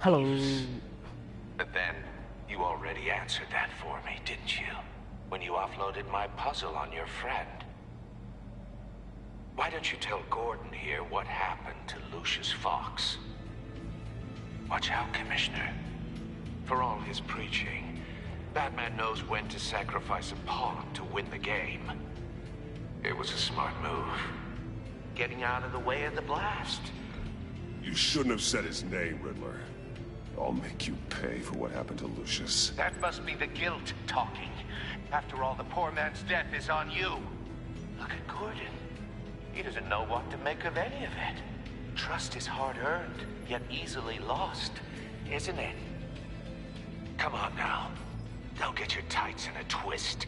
Hello. But then, you already answered that for me, didn't you? When you offloaded my puzzle on your friend. Why don't you tell Gordon here what happened to Lucius Fox? Watch out, Commissioner. For all his preaching, Batman knows when to sacrifice a pawn to win the game. It was a smart move. Getting out of the way of the blast. You shouldn't have said his name, Riddler. I'll make you pay for what happened to Lucius. That must be the guilt talking. After all, the poor man's death is on you. Look at Gordon. He doesn't know what to make of any of it. Trust is hard-earned, yet easily lost, isn't it? Come on now. Don't get your tights in a twist.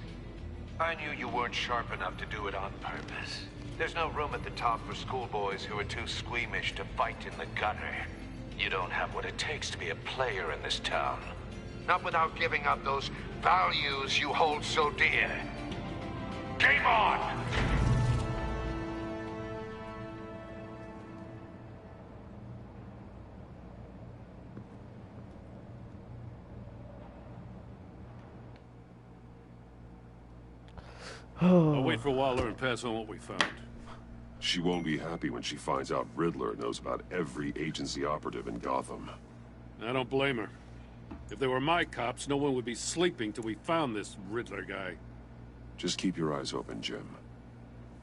I knew you weren't sharp enough to do it on purpose. There's no room at the top for schoolboys who are too squeamish to fight in the gutter. You don't have what it takes to be a player in this town. Not without giving up those values you hold so dear. Game on! I'll wait for Waller and pass on what we found. She won't be happy when she finds out Riddler knows about every agency operative in Gotham. I don't blame her. If they were my cops, no one would be sleeping till we found this Riddler guy. Just keep your eyes open, Jim.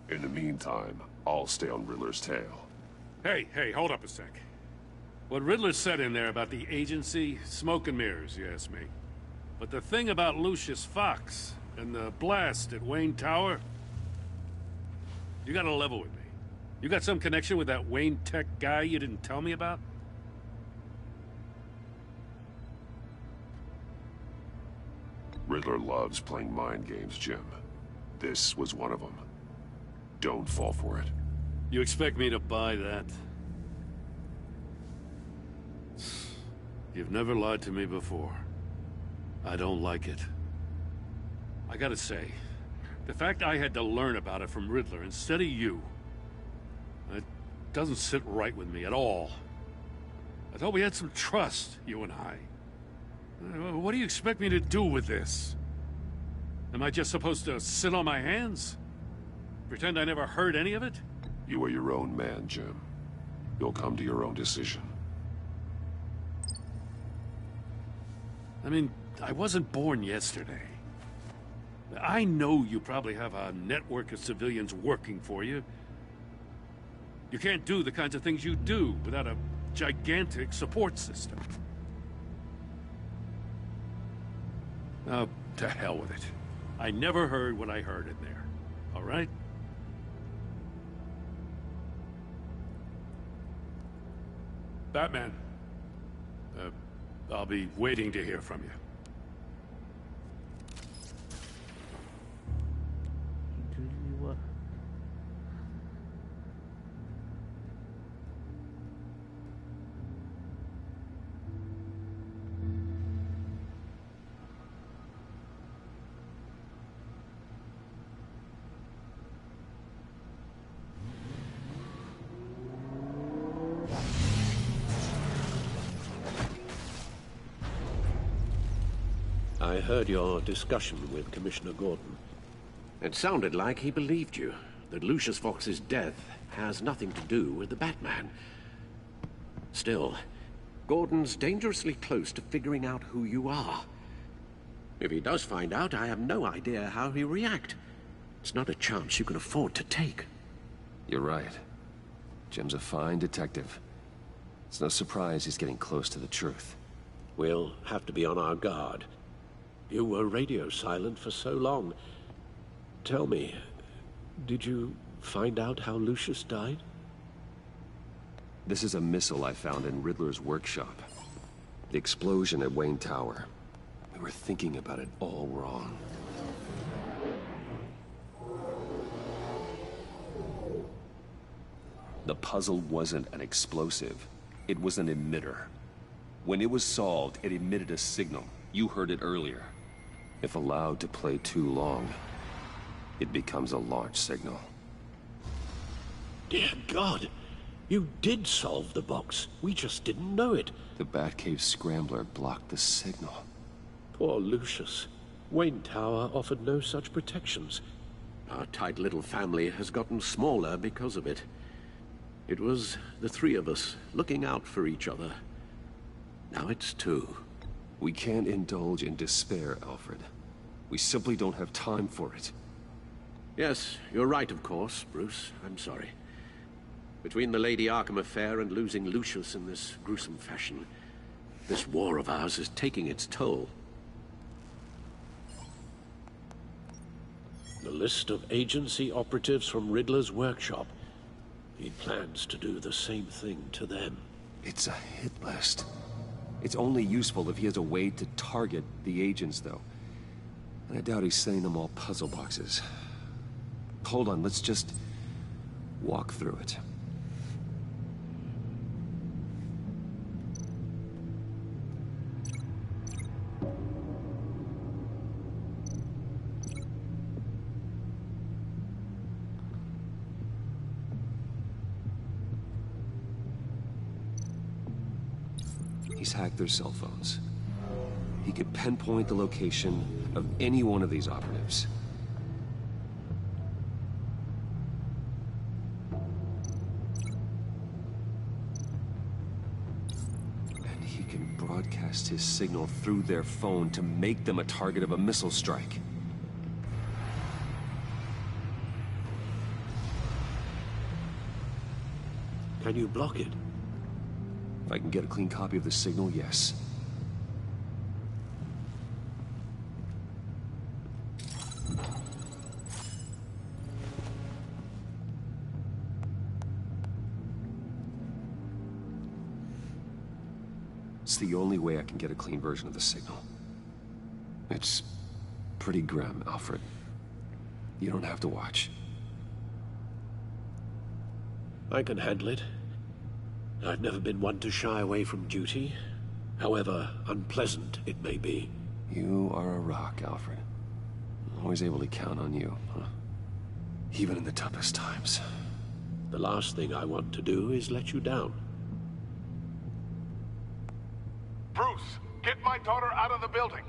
In the meantime, I'll stay on Riddler's tail. Hey, hold up a sec. What Riddler said in there about the agency, smoke and mirrors, you ask me. But the thing about Lucius Fox and the blast at Wayne Tower, you gotta level with me. You got some connection with that Wayne Tech guy you didn't tell me about? Riddler loves playing mind games, Jim. This was one of them. Don't fall for it. You expect me to buy that? You've never lied to me before. I don't like it. I gotta say, the fact I had to learn about it from Riddler instead of you, it doesn't sit right with me at all. I thought we had some trust, you and I. What do you expect me to do with this? Am I just supposed to sit on my hands? Pretend I never heard any of it? You are your own man, Jim. You'll come to your own decision. I mean, I wasn't born yesterday. I know you probably have a network of civilians working for you. You can't do the kinds of things you do without a gigantic support system. Oh, to hell with it. I never heard what I heard in there. All right? Batman. I'll be waiting to hear from you. I heard your discussion with Commissioner Gordon. It sounded like he believed you, that Lucius Fox's death has nothing to do with the Batman. Still, Gordon's dangerously close to figuring out who you are. If he does find out, I have no idea how he'll react. It's not a chance you can afford to take. You're right. Jim's a fine detective. It's no surprise he's getting close to the truth. We'll have to be on our guard. You were radio silent for so long. Tell me, did you find out how Lucius died? This is a missile I found in Riddler's workshop. The explosion at Wayne Tower. We were thinking about it all wrong. The puzzle wasn't an explosive. It was an emitter. When it was solved, it emitted a signal. You heard it earlier. If allowed to play too long, it becomes a launch signal. Dear God, You did solve the box. We just didn't know it. The Batcave scrambler blocked the signal. Poor Lucius. Wayne Tower offered no such protections. Our tight little family has gotten smaller because of it. It was the three of us looking out for each other. Now it's two. We can't indulge in despair, Alfred. We simply don't have time for it. Yes, you're right, of course, Bruce. I'm sorry. Between the Lady Arkham affair and losing Lucius in this gruesome fashion, this war of ours is taking its toll. The list of agency operatives from Riddler's workshop. He plans to do the same thing to them. It's a hit list. It's only useful if he has a way to target the agents, though. And I doubt he's sending them all puzzle boxes. Hold on, let's just walk through it. He's hacked their cell phones. He could pinpoint the location of any one of these operatives. And he can broadcast his signal through their phone to make them a target of a missile strike. Can you block it? If I can get a clean copy of the signal, yes. It's the only way I can get a clean version of the signal. It's pretty grim, Alfred. You don't have to watch. I can handle it. I've never been one to shy away from duty, however unpleasant it may be. You are a rock, Alfred. Always able to count on you, huh? Even in the toughest times. The last thing I want to do is let you down. Bruce, get my daughter out of the building.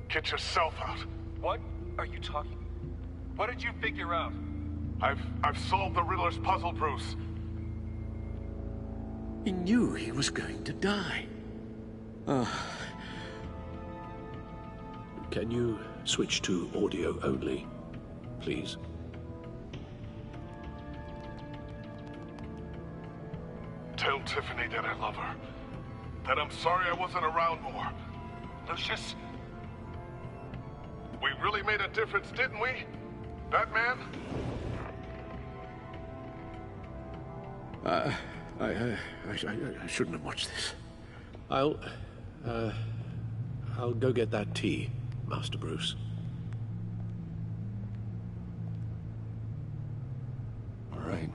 Get yourself out. What are you talking? What did you figure out? I've solved the Riddler's puzzle, Bruce. He knew he was going to die. Can you switch to audio only, please? Tell Tiffany that I love her. That I'm sorry I wasn't around more. Lucius? We really made a difference, didn't we? Batman? I shouldn't have watched this. I'll go get that tea, Master Bruce. All right.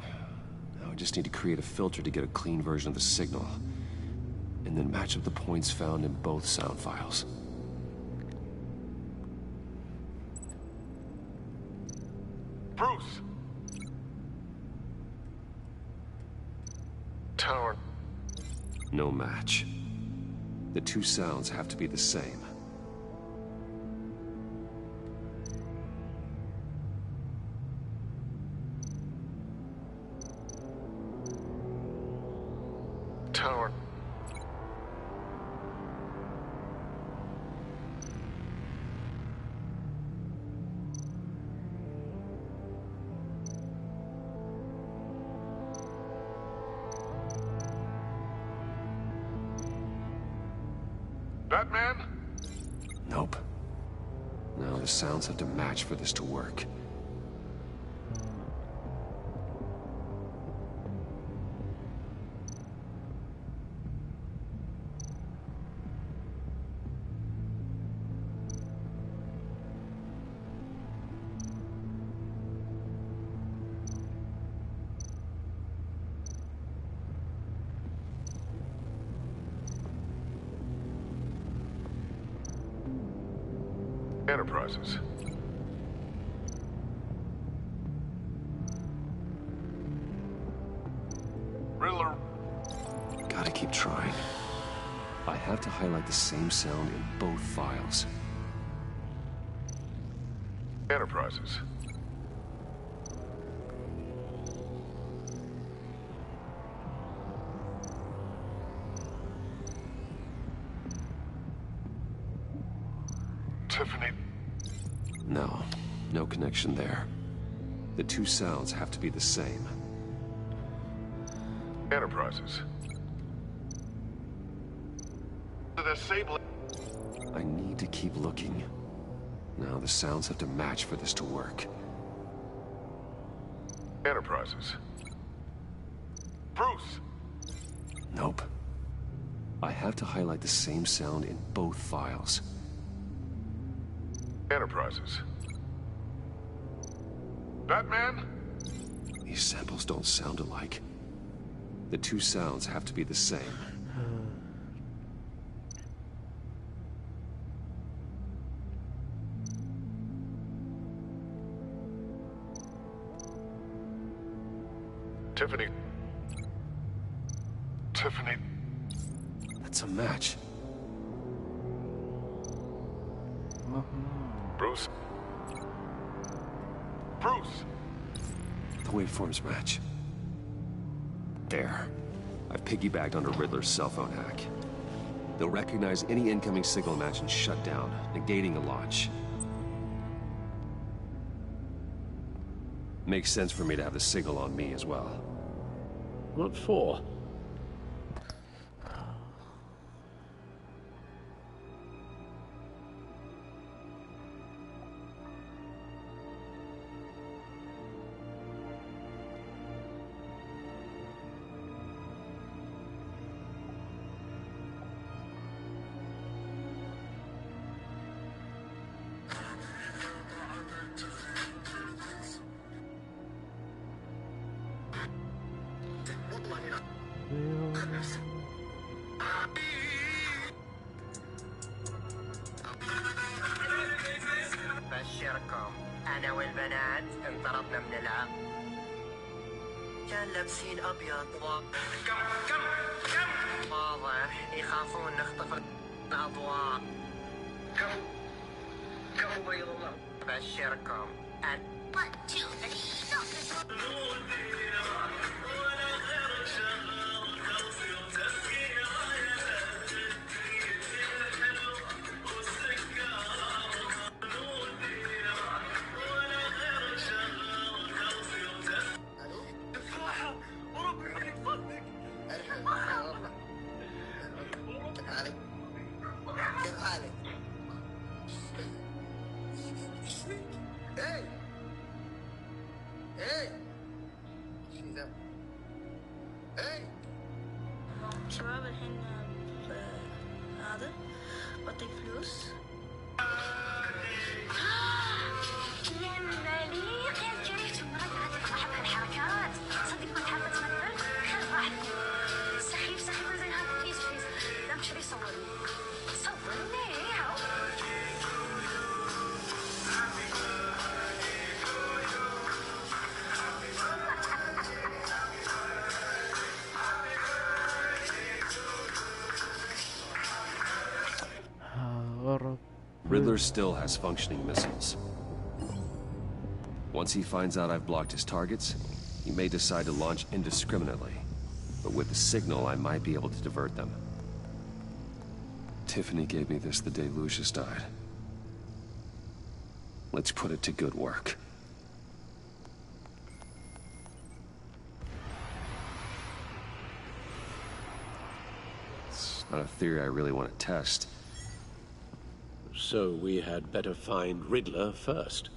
Now I just need to create a filter to get a clean version of the signal. And then match up the points found in both sound files. Bruce! Tower. No match. The two sounds have to be the same. Tower. Batman? Nope. Now the sounds have to match for this to work. Enterprises. Riddler I have to highlight the same sound in both files. Enterprises. Tiffany. No, no connection there. The two sounds have to be the same. Enterprises. The sable. I need to keep looking. Now the sounds have to match for this to work. Enterprises. Bruce! Nope. I have to highlight the same sound in both files. Enterprises. Batman? These samples don't sound alike. The two sounds have to be the same. Tiffany. Tiffany. That's a match. Bruce. Bruce! The waveforms match. There. I've piggybacked onto Riddler's cell phone hack. They'll recognize any incoming signal match and shut down, negating the launch. Makes sense for me to have the signal on me as well. What for? بشركم أنا والبنات انطردنا من العام كان لابسين أبيض كم واضح يخافون نخطف الأضواء كم بيض الله بشركم أنا 1 2 3 شباب الحين هذا بعطيك فلوس يا مليق يا جريت مرقعتك واحد من الحركات صدق كنت حابة تمثل خذ واحد سخيف سخيف زي هذا بليز لا تشري صورني هاو Riddler still has functioning missiles. Once he finds out I've blocked his targets, he may decide to launch indiscriminately. But with the signal, I might be able to divert them. Tiffany gave me this the day Lucius died. Let's put it to good work. It's not a theory I really want to test. So we had better find Riddler first.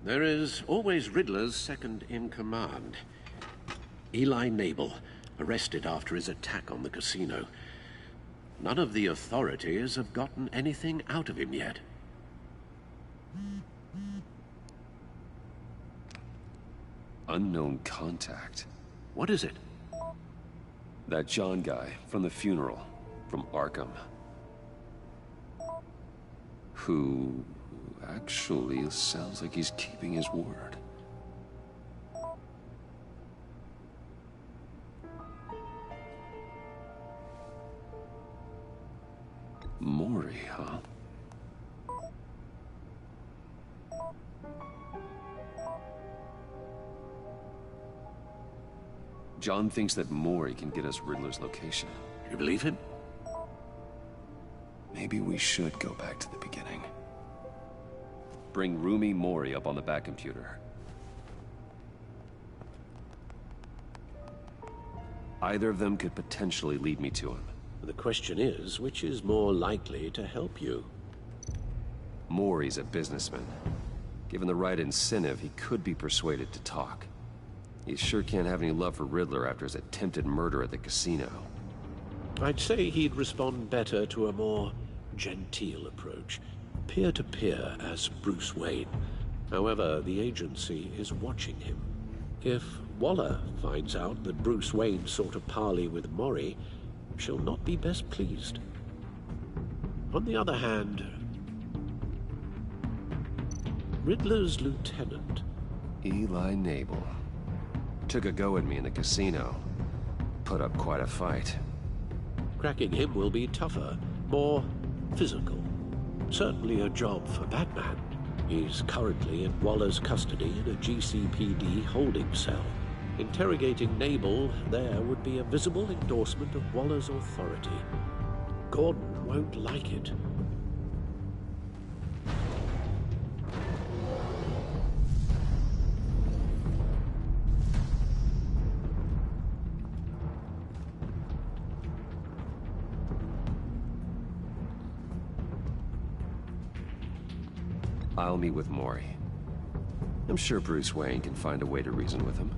There is always Riddler's second in command. Eli Nabel, arrested after his attack on the casino. None of the authorities have gotten anything out of him yet. Unknown contact. What is it? That John guy from the funeral, from Arkham. Who actually sounds like he's keeping his word. Maury, huh? John thinks that Maury can get us Riddler's location. You believe him? Maybe we should go back to the beginning. Bring Rumi Maury up on the back computer. Either of them could potentially lead me to him. The question is, which is more likely to help you? Maury's a businessman. Given the right incentive, he could be persuaded to talk. He sure can't have any love for Riddler after his attempted murder at the casino. I'd say he'd respond better to a more genteel approach. Peer-to-peer as Bruce Wayne. However, the agency is watching him. If Waller finds out that Bruce Wayne sought a parley with Maury, she'll not be best pleased. On the other hand, Riddler's lieutenant, Eli Nabel, took a go at me in the casino. Put up quite a fight. cracking him will be tougher, more physical. Certainly a job for Batman. He's currently in Waller's custody in a GCPD holding cell. Interrogating Nabel there would be a visible endorsement of Waller's authority. Gordon won't like it. I'll meet with Maury. I'm sure Bruce Wayne can find a way to reason with him.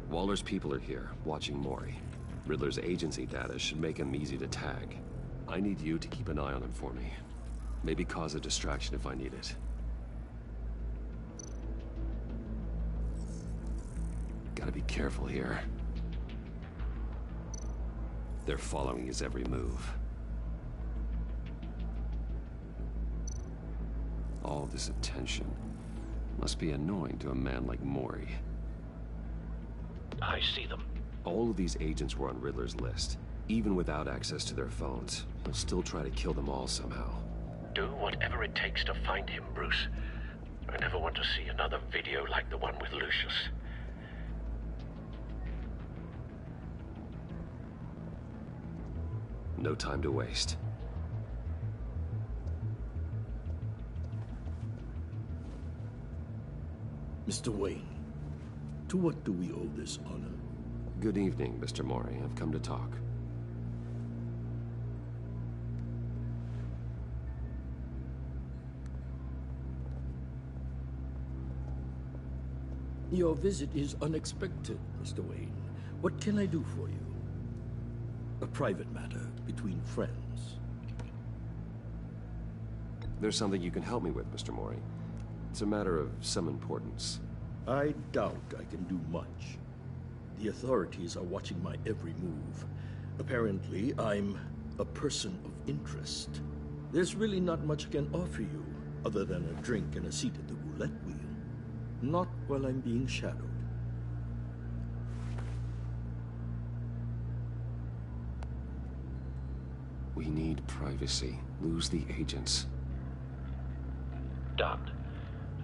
Waller's people are here, watching Maury. Riddler's agency data should make him easy to tag. I need you to keep an eye on him for me. Maybe cause a distraction if I need it. Gotta be careful here. They're following his every move. All this attention must be annoying to a man like Maury. I see them. All of these agents were on Riddler's list. Even without access to their phones, he'll still try to kill them all somehow. Do whatever it takes to find him, Bruce. I never want to see another video like the one with Lucius. No time to waste. Mr. Wayne, to what do we owe this honor? Good evening, Mr. Maury. I've come to talk. Your visit is unexpected, Mr. Wayne. What can I do for you? A private matter between friends. There's something you can help me with, Mr. Maury. It's a matter of some importance. I doubt I can do much. The authorities are watching my every move. Apparently, I'm a person of interest. There's really not much I can offer you, other than a drink and a seat at the roulette wheel. Not while I'm being shadowed. We need privacy. Lose the agents. Done.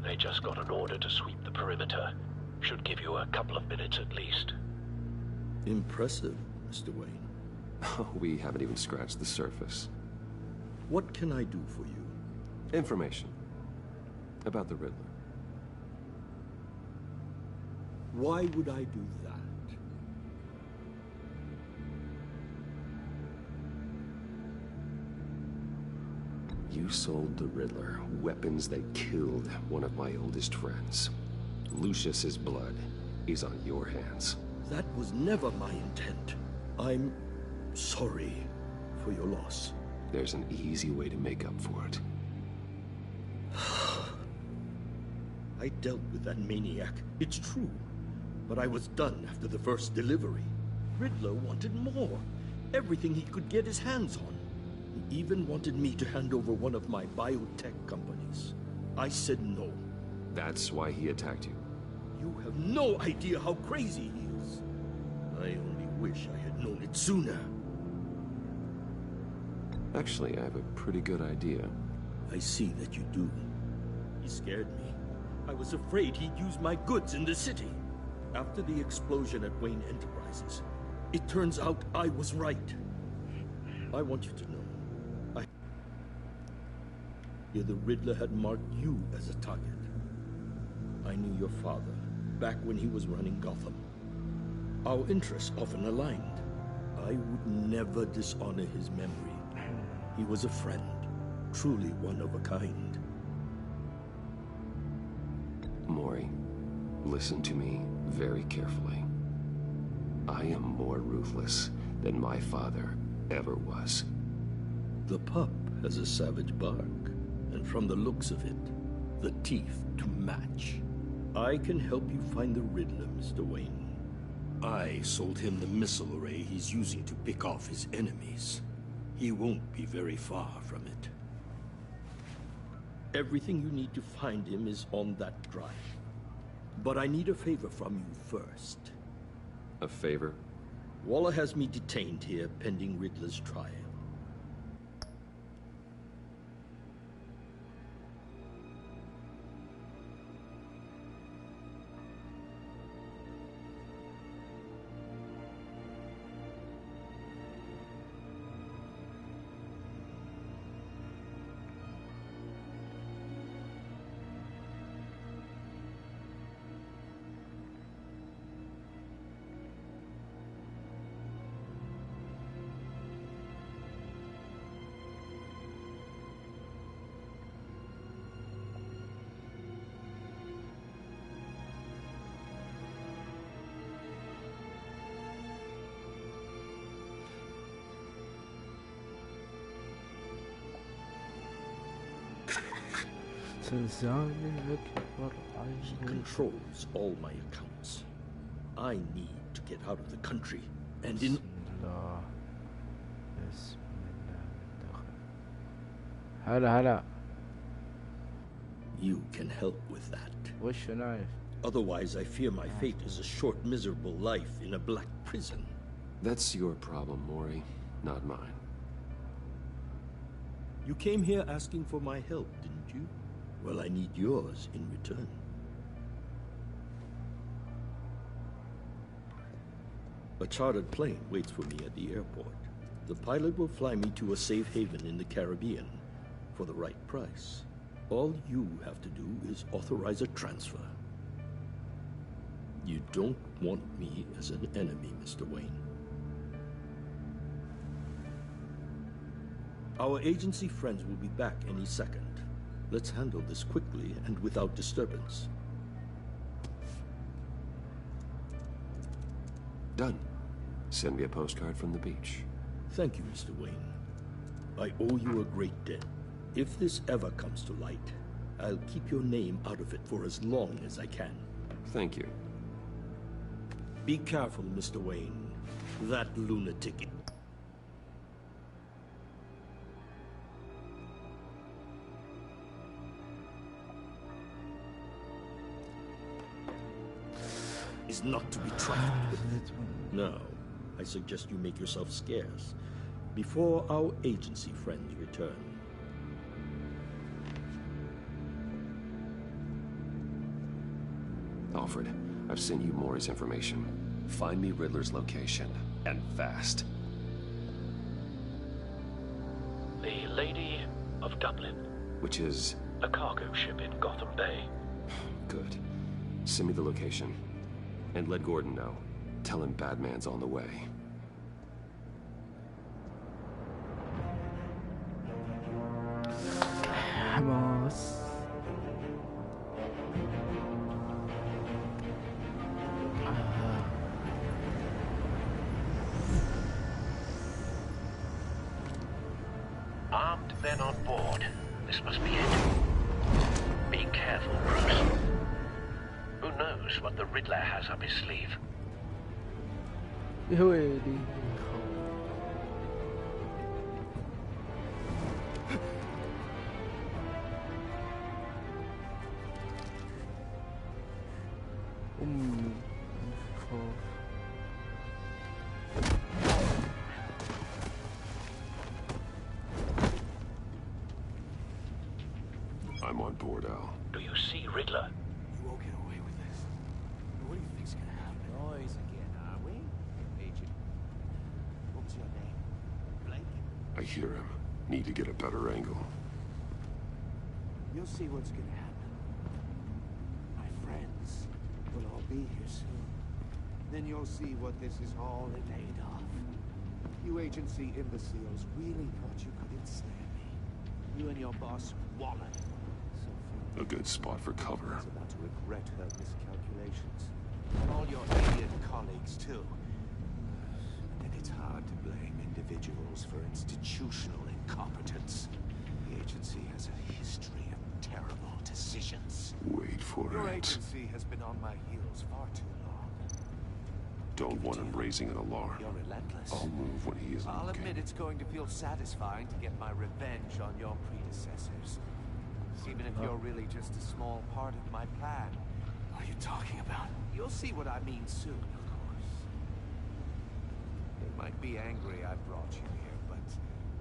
They just got an order to sweep the perimeter. Should give you a couple of minutes at least. Impressive, Mr. Wayne. We haven't even scratched the surface. What can I do for you? Information. About the Riddler. Why would I do that? You sold the Riddler weapons that killed one of my oldest friends. Lucius's blood is on your hands. That was never my intent. I'm sorry for your loss. There's an easy way to make up for it. I dealt with that maniac, it's true. But I was done after the first delivery. Riddler wanted more. Everything he could get his hands on. He even wanted me to hand over one of my biotech companies. I said no. That's why he attacked you. You have no idea how crazy he is. I only wish I had known it sooner. Actually, I have a pretty good idea. I see that you do. He scared me. I was afraid he'd use my goods in the city. After the explosion at Wayne Enterprises, it turns out I was right. I want you to know, the Riddler had marked you as a target. I knew your father back when he was running Gotham. Our interests often aligned. I would never dishonor his memory. He was a friend, truly one of a kind. Maury, listen to me very carefully. I am more ruthless than my father ever was. The pup has a savage bark, and from the looks of it, the teeth to match. I can help you find the Riddler, Mr. Wayne. I sold him the missile array he's using to pick off his enemies. He won't be very far from it. Everything you need to find him is on that drive. But I need a favor from you first. A favor? Waller has me detained here pending Riddler's trial. He controls all my accounts. I need to get out of the country, and in... هلا You can help with that. Otherwise, I fear my fate is a short, miserable life in a black prison. That's your problem, Maury, not mine. You came here asking for my help, didn't you? Well, I need yours in return. A chartered plane waits for me at the airport. The pilot will fly me to a safe haven in the Caribbean for the right price. All you have to do is authorize a transfer. You don't want me as an enemy, Mr. Wayne. Our agency friends will be back any second. Let's handle this quickly and without disturbance. Done. Send me a postcard from the beach. Thank you, Mr. Wayne. I owe you a great debt. If this ever comes to light, I'll keep your name out of it for as long as I can. Thank you. Be careful, Mr. Wayne. That lunatic... is not to be trifled with. Now, I suggest you make yourself scarce before our agency friends return. Alfred, I've sent you Maury's information. Find me Riddler's location, and fast. The Lady of Dublin. Which is? A cargo ship in Gotham Bay. Good. Send me the location. And let Gordon know. Tell him Batman's on the way. armed men on board. This must be it. Be careful, Bruce. Who knows what the Riddler has up his sleeve? يا ويلي أمي خوف. I'm on board, Al. Do you see Riddler? You won't get away with this. What do you think's gonna happen? Noise again, are we? Agent. What's your name? Blake? I hear him. Need to get a better angle. You'll see what's gonna happen. My friends will all be here soon. Then you'll see what this is all made of. You agency imbeciles really thought you could ensnare me. You and your boss Wallen. A good spot for cover. Is about to regret her miscalculations. And all your idiot colleagues, too. And it's hard to blame individuals for institutional incompetence. The agency has a history of terrible decisions. Wait for Your it. agency has been on my heels far too long. Don't want him raising an alarm. You're relentless. I'll move when he isn't I'll looking. admit it's going to feel satisfying to get my revenge on your predecessors. Even if you're really just a small part of my plan. What are you talking about? You'll see what I mean soon, of course. They might be angry I brought you here, but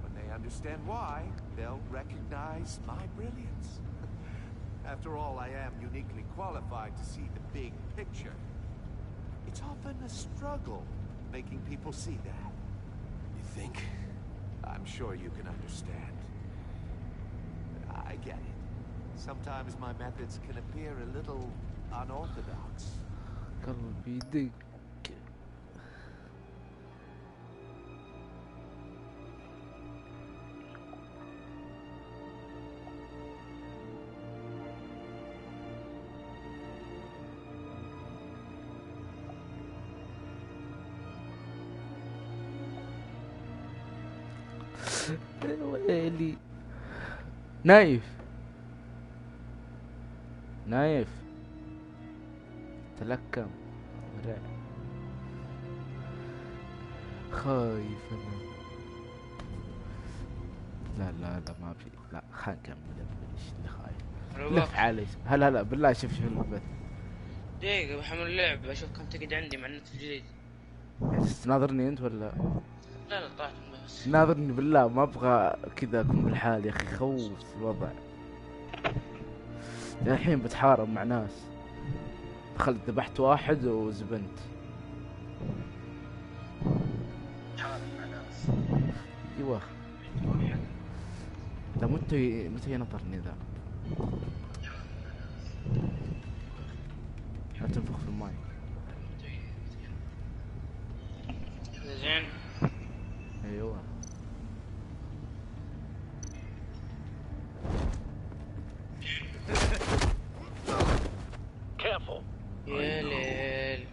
when they understand why, they'll recognize my brilliance. After all, I am uniquely qualified to see the big picture. It's often a struggle making people see that. You think? I'm sure you can understand. I get it. Sometimes my methods can appear a little unorthodox. قلبي يدق. ويلي نايف نايف تلكم ورع. خايف انا. لا لا لا ما في. لا خلينا نكمل. ايش اللي خايف؟ لف علي. هلا بالله شوف البث. دقيقة بحمل اللعبة اشوف كم تقعد عندي مع النت الجديد. تناظرني انت ولا؟ لا طلعت بس. ناظرني بالله ما ابغى كذا اكون بالحال يا اخي خوف الوضع. الحين بتحارب مع ناس. دخلت ذبحت واحد وزبنت. تحارب مع ناس. ايوه. لا متى ينطرني ذا. لا تنفخ في الماي. زين. ايوه. Careful. يا ليل.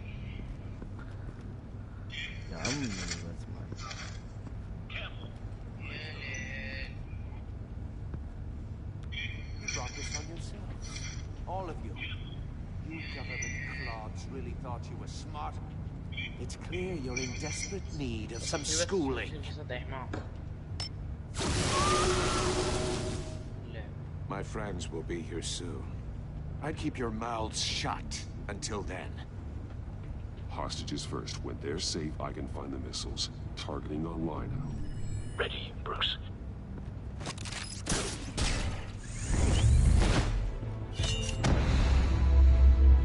يا عمي باتمان. يا ليل. You brought this on yourselves. All of you. You government clods really thought you were smart. It's clear you're in desperate need of some schooling. My friends will be here soon. I'd keep your mouths shut until then. Hostages first. When they're safe, I can find the missiles. Targeting online now. Ready, Bruce.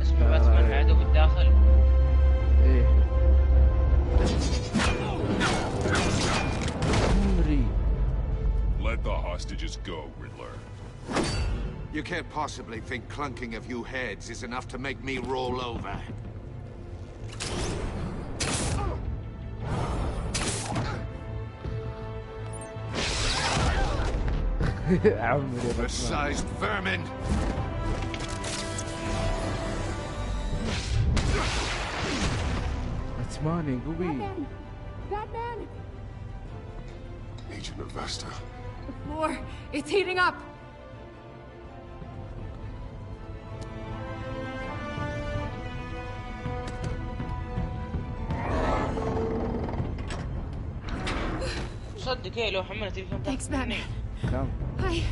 اسمع باتمان عدو بالداخل. ايه. عمري. Let the hostages go, Riddler. You can't possibly think clunking a few heads is enough to make me roll over. عمري يا باتمان. Sized vermin! باتمان قوي. Agent Avesta. More. It's heating up. صدق ايه لو حملت الفيلم. Thanks, Batman. كم؟ Hi.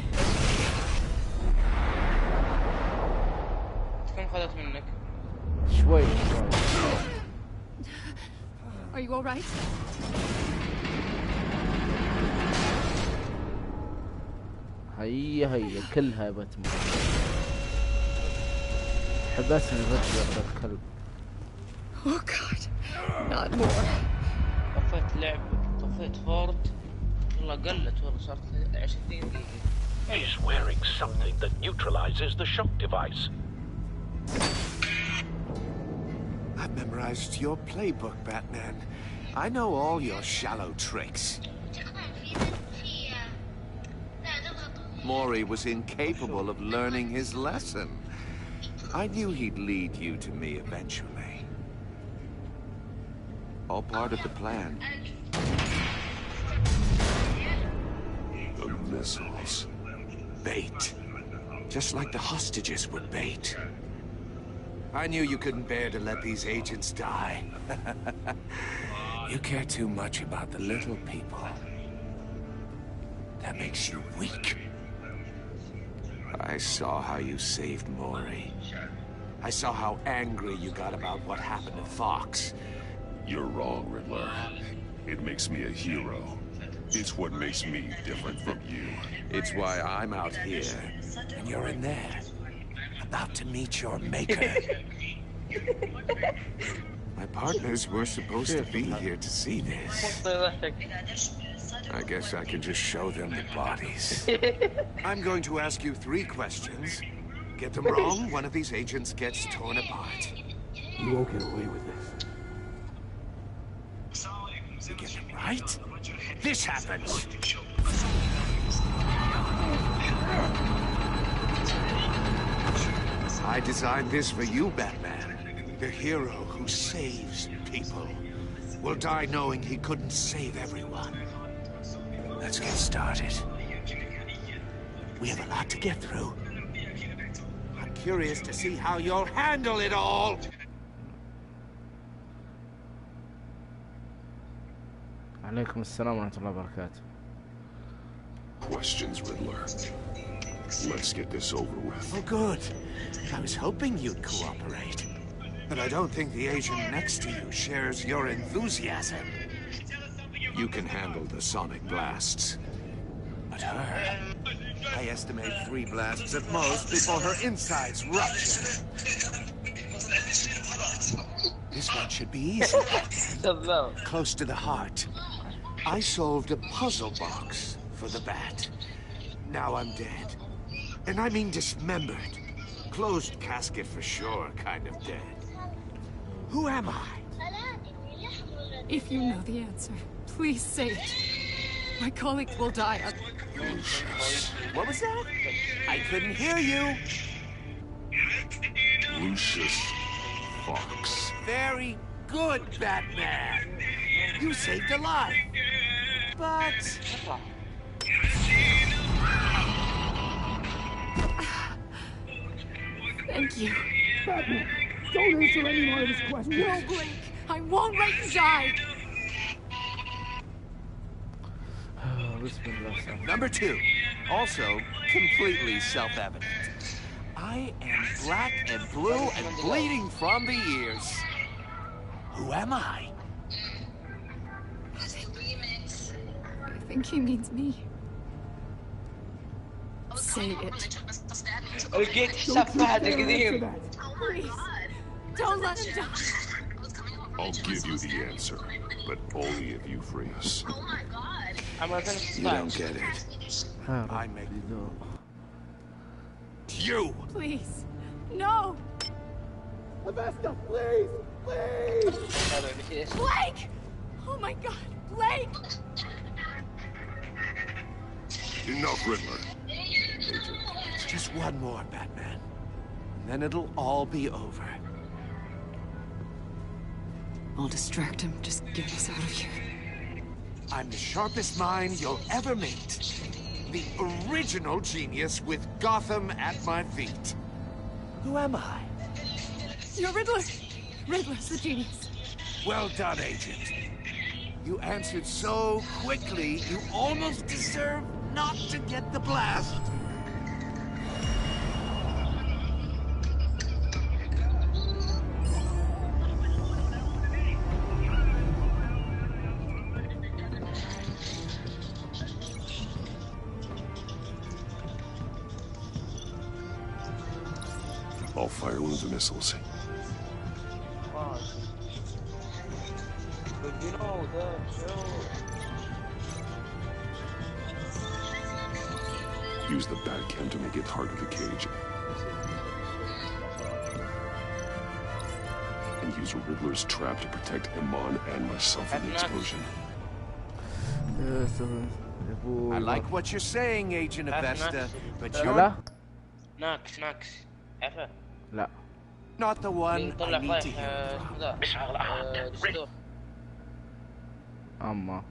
كم خذت منك؟ شوي. Are you all right? هيا كلها باتمان. حبسني الرجل الكلب. Oh God, not more. طفيت لعب، طفيت فورد، والله قلت والله صارت 20 دقيقة. He's wearing something that neutralizes the shock device. I've memorized your playbook, Batman. I know all your shallow tricks. Mori was incapable of learning his lesson. I knew he'd lead you to me eventually. All part of the plan. The missiles. Bait. Just like the hostages were bait. I knew you couldn't bear to let these agents die. You care too much about the little people. That makes you weak. I saw how you saved Mori. I saw how angry you got about what happened to Fox. You're wrong, Riddler. It makes me a hero. It's what makes me different from you. It's why I'm out here, and you're in there, about to meet your maker. My partners were supposed to be here to see this. I guess I can just show them the bodies. I'm going to ask you 3 questions. Get them wrong, one of these agents gets torn apart. You won't get away with this. You get them right, this happens. I designed this for you, Batman. The hero who saves people will die knowing he couldn't save everyone. Let's get started. We have a lot to get through. I'm curious to see how you'll handle it all. عليكم السلام ورحمة الله وبركاته. Questions, Riddler. Let's get this over with. Oh, good. I was hoping you'd cooperate. But I don't think the agent next to you shares your enthusiasm. You can handle the sonic blasts. But her... I estimate 3 blasts at most before her insides rupture. This one should be easy. Close to the heart. I solved a puzzle box for the bat. Now I'm dead. And I mean dismembered. Closed casket for sure, kind of dead. Who am I? If you know the answer, please say it. My colleague will die. What was that? I couldn't hear you. Lucius Fox. Very good, Batman. You saved a life. But... Thank you. Batman, don't answer any more of his questions. No, Blake. I won't let you die. Number 2, also completely self-evident. I am black and blue and bleeding from the ears. Who am I? I think he means me. Say it. لقيت حساب فهد القديم. Please, don't let him die. I'll give you the answer, but only if you free us. You don't get it. I make you. Please, no. Avesta, please, please. Blake! Oh my God, Blake! Enough, Riddler. Just one more, Batman. And then it'll all be over. I'll distract him. Just get us out of here. I'm the sharpest mind you'll ever meet. The original genius with Gotham at my feet. Who am I? You're Riddler. Riddler's the genius. Well done, Agent. You answered so quickly, you almost deserve not to get the blast. I'll fire one of the missiles. Use the Batcam to make it hard to the cage. And use Riddler's trap to protect Iman and myself from the explosion. I like what you're saying, Agent Avesta, but you're ناكس عفا لا not the one I طلع need to رايح hear from. اسمه ذا اما